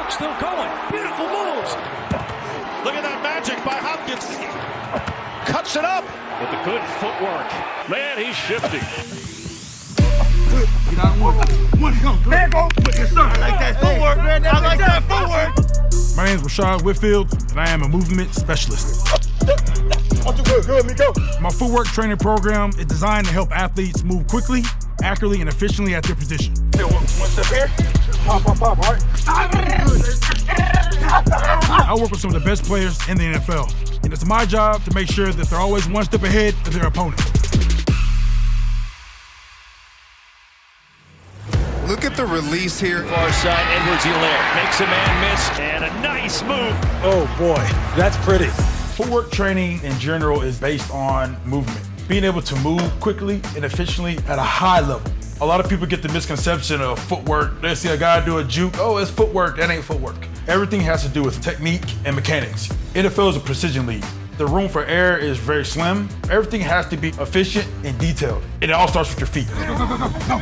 Still going. Beautiful moves. Look at that magic by Hopkins. Cuts it up. With the good footwork. Man, he's shifty. There you go. Yes, sir. I like that footwork, man. I like that footwork. My name is RISCHAD Whitfield, and I am a movement specialist. Good, me go. My footwork training program is designed to help athletes move quickly, accurately, and efficiently at their position. One step here. Pop, all right. I work with some of the best players in the NFL, and it's my job to make sure that they're always one step ahead of their opponent. Look at the release here. Far side, Edwards-Helaire makes a man miss, and a nice move. Oh boy, that's pretty. Footwork training in general is based on movement. Being able to move quickly and efficiently at a high level. A lot of people get the misconception of footwork. They see a guy do a juke, oh, it's footwork, that ain't footwork. Everything has to do with technique and mechanics. NFL is a precision league. The room for error is very slim. Everything has to be efficient and detailed. And it all starts with your feet.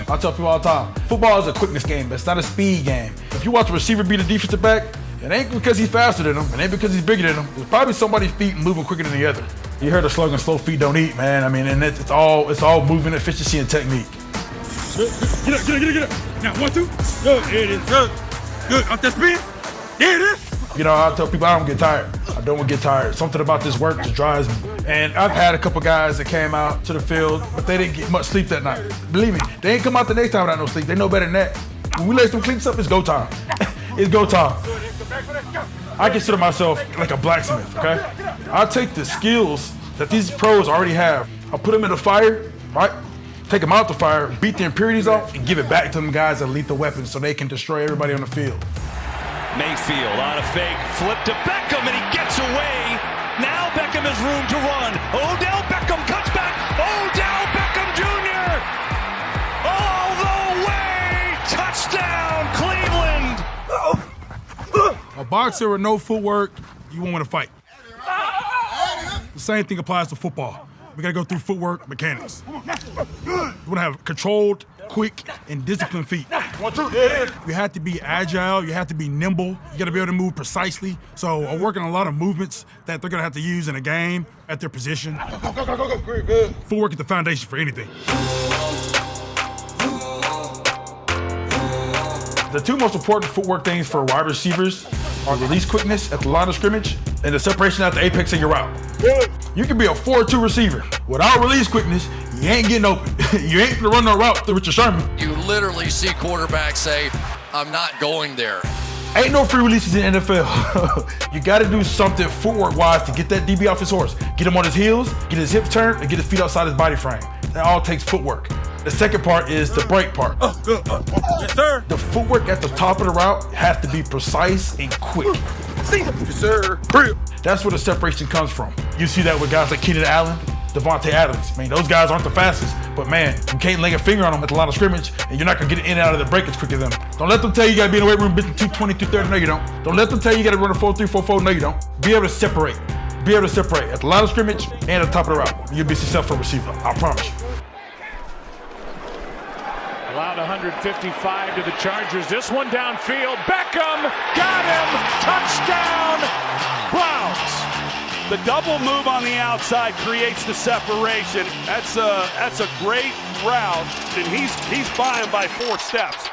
I tell people all the time, football is a quickness game, it's not a speed game. If you watch a receiver beat a defensive back, it ain't because he's faster than him, it ain't because he's bigger than him. It's probably somebody's feet moving quicker than the other. You heard the slogan, slow feet don't eat, man. I mean, and it's all movement, efficiency, and technique. Get up. Now, 1, 2. Good, there it is. Good. Up that spin. There it is. You know, I tell people I don't get tired. I don't get tired. Something about this work just drives me. And I've had a couple guys that came out to the field, but they didn't get much sleep that night. Believe me, they ain't come out the next time without no sleep. They know better than that. When we lace them cleats up, it's go time. It's go time. I consider myself like a blacksmith, okay? I take the skills that these pros already have. I put them in the fire, right? Take them out the fire, beat the impurities off, and give it back to them guys that lethal weapons so they can destroy everybody on the field. Mayfield on a fake, flip to Beckham, and he gets away. Now Beckham has room to run. Odell Beckham cuts back. Odell Beckham Jr. all the way. Touchdown, Cleveland. A boxer with no footwork, you won't want to fight. The same thing applies to football. We gotta go through footwork mechanics. You wanna have controlled, quick, and disciplined feet. 1, 2, there it is. You have to be agile, you have to be nimble, you gotta be able to move precisely. So I'm working on a lot of movements that they're gonna have to use in a game at their position. Go. Good. Footwork is the foundation for anything. The two most important footwork things for wide receivers are release quickness at the line of scrimmage and the separation at the apex of your route. Good. You can be a 4-2 receiver. Without release quickness, you ain't getting open. You ain't gonna run no route through Richard Sherman. You literally see quarterbacks say, I'm not going there. Ain't no free releases in the NFL. You gotta do something footwork-wise to get that DB off his horse. Get him on his heels, get his hips turned, and get his feet outside his body frame. That all takes footwork. The second part is the break part. Good. Yes, sir. The footwork at the top of the route has to be precise and quick. Yes, sir. That's where the separation comes from. You see that with guys like Keenan Allen, Devontae Adams. I mean, those guys aren't the fastest, but man, you can't lay a finger on them at the line of scrimmage, and you're not gonna get in and out of the break as quick as them. Don't let them tell you gotta be in the weight room bitching 220, 230. No, you don't. Don't let them tell you gotta run a 4-3, 4-4. No, you don't. Be able to separate. Be able to separate at the line of scrimmage and at the top of the route. You'll be a successful receiver. I promise you. Allowed 155 to the Chargers. This one downfield. Beckham got him. Touchdown, Browns. The double move on the outside creates the separation. That's a great route, and he's buying by 4 steps.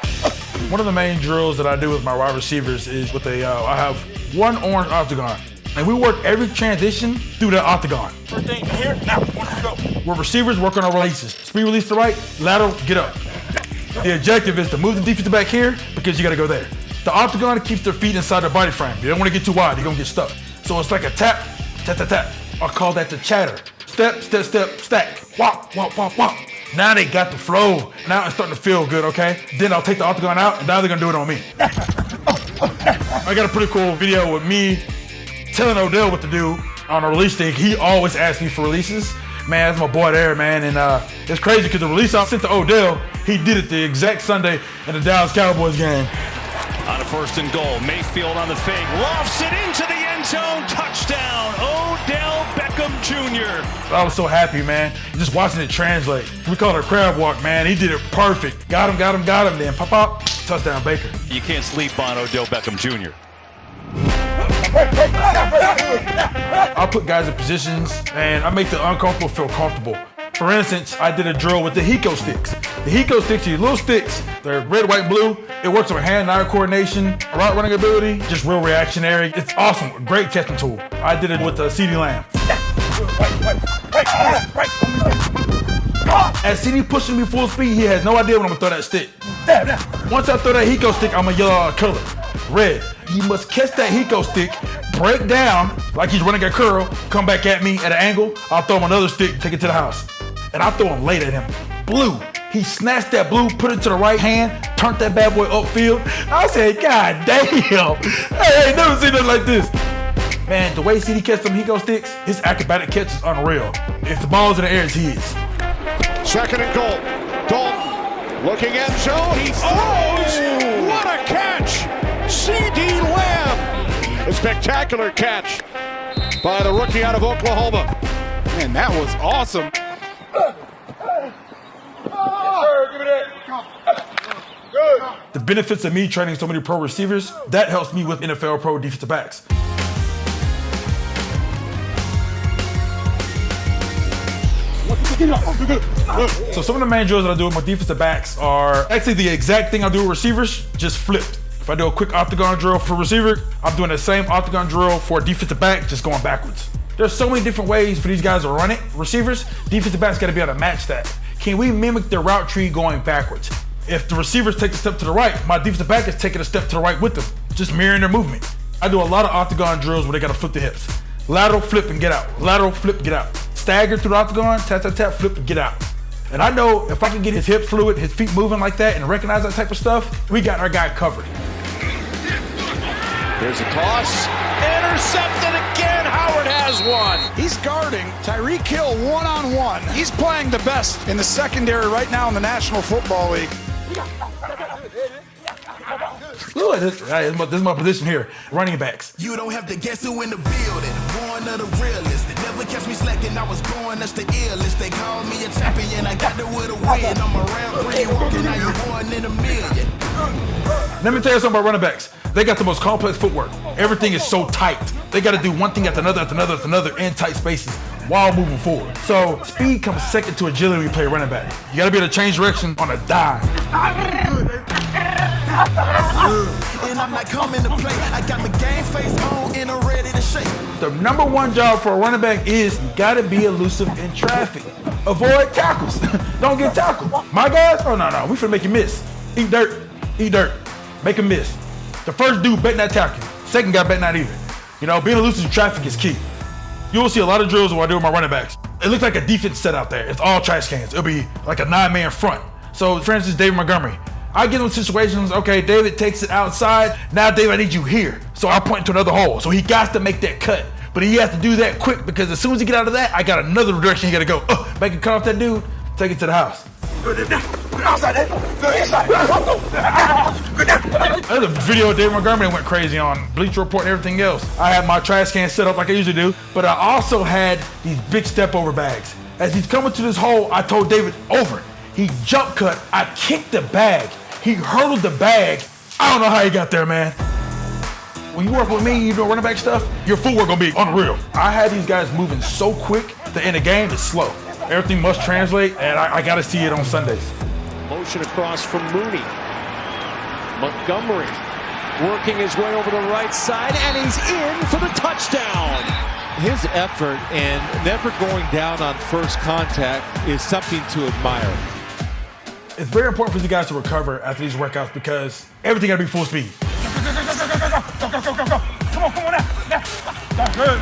One of the main drills that I do with my wide receivers is with I have one orange octagon, and we work every transition through that octagon. First thing here, now, let's go. Where receivers work on our releases. Speed release to right, lateral, get up. The objective is to move the defensive back here because you gotta go there. The octagon keeps their feet inside their body frame. You don't wanna get too wide, you're gonna get stuck. So it's like a tap, tap, tap, tap. I call that the chatter. Step, step, step, stack. Wop, wop, wop, wop. Now they got the flow. Now it's starting to feel good, okay? Then I'll take the octagon out and now they're gonna do it on me. I got a pretty cool video with me telling Odell what to do on a release thing. He always asks me for releases. Man, that's my boy there, man. And it's crazy because the release I sent to Odell, he did it the exact Sunday in the Dallas Cowboys game. On a 1st and goal, Mayfield on the fake, lofts it into the end zone, touchdown, Odell Beckham Jr. I was so happy, man, just watching it translate. We call it a crab walk, man. He did it perfect. Got him, then pop, touchdown Baker. You can't sleep on Odell Beckham Jr. I put guys in positions and I make the uncomfortable feel comfortable. For instance, I did a drill with the HECOSTIX. The HECOSTIX, these little sticks, they're red, white, blue. It works on hand-eye coordination, route running ability, just real reactionary. It's awesome, a great catching tool. I did it with the CD Lamb. As CD pushing me full speed, he has no idea when I'm gonna throw that stick. Once I throw that HECOSTIX, I'm gonna yell out a color, red. He must catch that HECOSTIX, break down like he's running a curl, come back at me at an angle. I'll throw him another stick, take it to the house. And I throw him late at him. Blue. He snatched that blue, put it to the right hand, turned that bad boy upfield. I said, God damn. I ain't never seen nothing like this. Man, the way CD catches them HECOSTIX, his acrobatic catch is unreal. If the ball's in the air, it's his. Second and goal. Dalton looking at zone. He throws. What a catch. CD Lamb. A spectacular catch by the rookie out of Oklahoma. Man, that was awesome. The benefits of me training so many pro receivers, that helps me with NFL pro defensive backs. So some of the main drills that I do with my defensive backs are actually the exact thing I do with receivers, just flipped. If I do a quick octagon drill for receiver, I'm doing the same octagon drill for a defensive back, just going backwards. There's so many different ways for these guys to run it. Receivers, defensive backs gotta be able to match that. Can we mimic the route tree going backwards? If the receivers take a step to the right, my defensive back is taking a step to the right with them, just mirroring their movement. I do a lot of octagon drills where they gotta flip the hips. Lateral, flip, and get out. Lateral, flip, get out. Stagger through the octagon, tap, tap, tap, flip, and get out. And I know if I can get his hip fluid, his feet moving like that, and recognize that type of stuff, we got our guy covered. There's a toss. Intercepted again. Howard has one. He's guarding Tyreek Hill one-on-one. He's playing the best in the secondary right now in the National Football League. Look, this is my position here, running backs. You don't have to guess who in the building. Born of the realest. Never catch me slacking. I was born as the illest. They call me a champion. I got there with a win. I'm around pretty walking. Now you're one in a million. Let me tell you something about running backs. They got the most complex footwork. Everything is so tight. They got to do one thing after another, in tight spaces while moving forward. So speed comes second to agility when you play running back. You got to be able to change direction on a dime. And I'm not coming to play. I got my game face on and I'm ready to shake. The number one job for a running back is you got to be elusive in traffic. Avoid tackles. Don't get tackled. My guys, oh no, we finna make you miss. Eat dirt, make him miss. The first dude bet not tackle. Second guy bet not either. You know, being elusive in traffic is key. You'll see a lot of drills when I do with my running backs. It looks like a defense set out there. It's all trash cans. It'll be like a 9-man front. So for instance, David Montgomery. I get in situations, okay, David takes it outside. Now, David, I need you here. So I point to another hole. So he got to make that cut. But he has to do that quick because as soon as he get out of that, I got another direction he got to go. Make a cut off that dude, take it to the house. There's a video of David Montgomery went crazy on Bleacher Report and everything else. I had my trash can set up like I usually do, but I also had these big step over bags. As he's coming to this hole, I told David over. He jump cut, I kicked the bag. He hurdled the bag. I don't know how he got there, man. When you work with me, you do running back stuff, your footwork gonna be unreal. I had these guys moving so quick that in the game, it's slow. Everything must translate, and I gotta see it on Sundays. Motion across from Mooney. Montgomery working his way over the right side, and he's in for the touchdown. His effort and never going down on first contact is something to admire. It's very important for these guys to recover after these workouts because everything gotta be full speed. Go. Come on now. Good.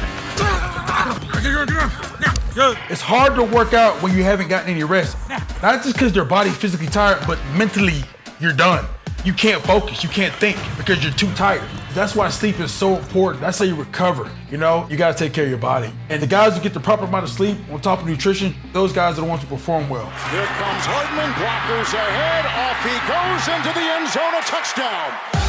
Good. It's hard to work out when you haven't gotten any rest. Not just because your body's physically tired, but mentally you're done. You can't focus, you can't think because you're too tired. That's why sleep is so important. That's how you recover. You know, you gotta take care of your body. And the guys who get the proper amount of sleep on top of nutrition, those guys are the ones who perform well. Here comes Hardman, blockers ahead, off he goes into the end zone, a touchdown.